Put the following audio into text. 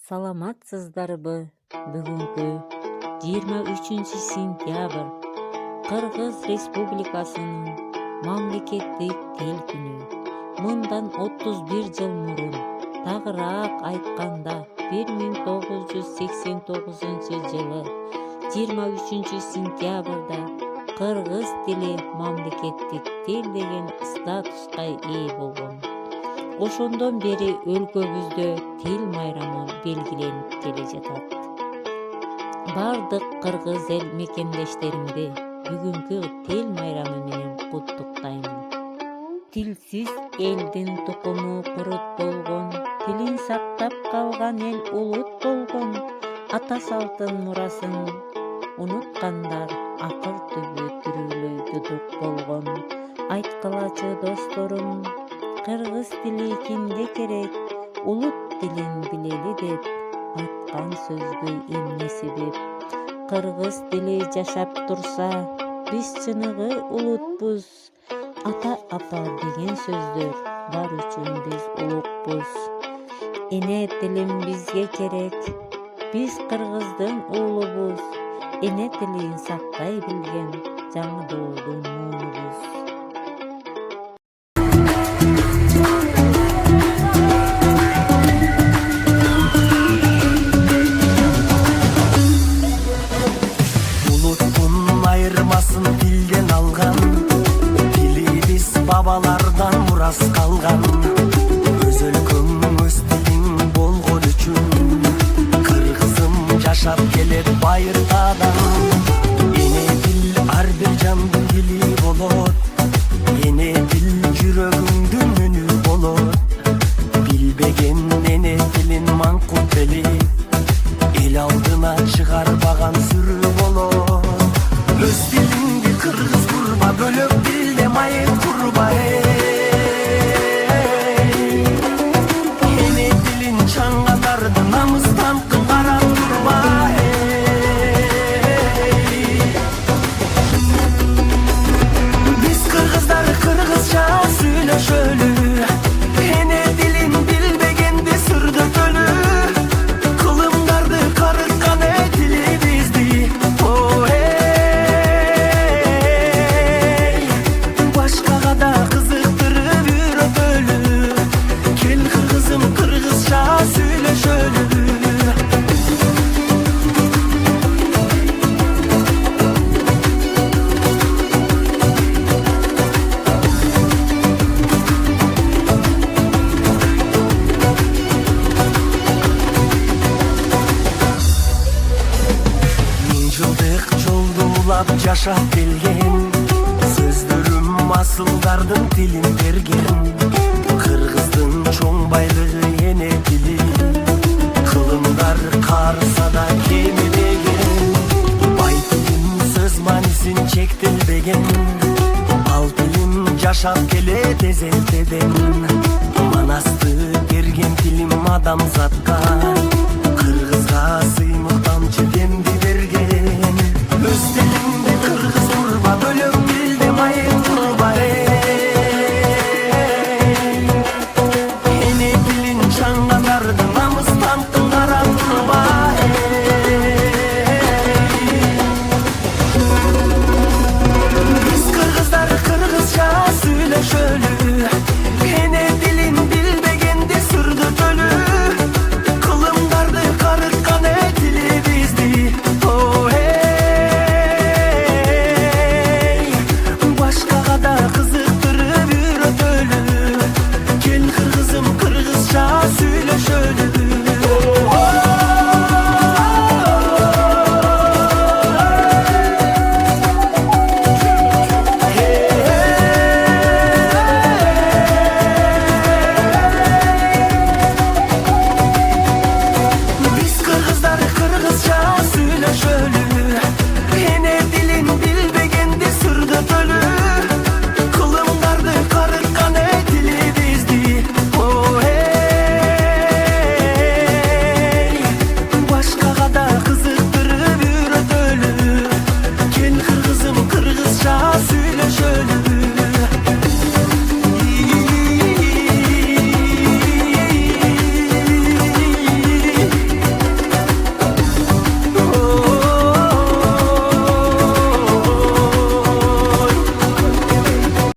Саламатсыздарбы? Бүгүнкү 23-сентябрь Кыргыз Республикасынын мамлекеттик тил күнү. Мындан 31 жыл мурун, тагыраак айтканда 1989 жылы 23-сентябрда кыргыз тили мамлекеттик тил деген статуска ээ болгон. Ошондон бери өлкөбүздө тил майрамы белгиленип келе жатат. Бардык кыргыз эл мекендештеримди бүгүнкү тил майрамы менен куттуктаймын. Тилсиз элдин тукуму курут болгон, тилин сактап калган эл улут болгон, ата салтын мурасын унуткандар акыл түбү тирүүлөй дудук болгон. Айткылачы досторум, кыргыз тили кимге керек, улут тилин билели деп айткан сөзгө эмне себеп? Кыргыз тили жашап турса, биз чыныгы улутпуз. Ата апа деген сөздөр бар үчүн биз улукпуз. Эне тилим бизге керек, биз кыргыздын уулубуз. Эне тилин сактай билген жаңы доодун муунубуз. Tilden algan, tilimiz babalardan muras kalgan. Öz өлкөң, öz tilin болгон үчүн, кыргызым жашап келет байыртадан. Эне тил ар бир жандын тили болот, эне тил жүрөгүңдүн үнү болот. Билбеген эне тилин маңкут бели, эл алдына чыгарбаган сүрү болот. Öz dilingdi kırgız kurba, bölök dilde mayın kurba. Ene dilin çangadardı, namızdan kılaran kurba. Biz kırgızlar kırgızca söyleşölü, ene dilin bilbegendi sırdı tölü. Kılımdardı karıtkan dili bizdi. Жашап келген сөздөрүм асылдардын тилин берген. Кыргыздын чоң байлыгы эне тили, кылымдар карса да кемибеген. Бай тилим сөз маанисин чектелбеген, ал тилим жашап келет эзелтеден. Манасты берген тилим адамзатка,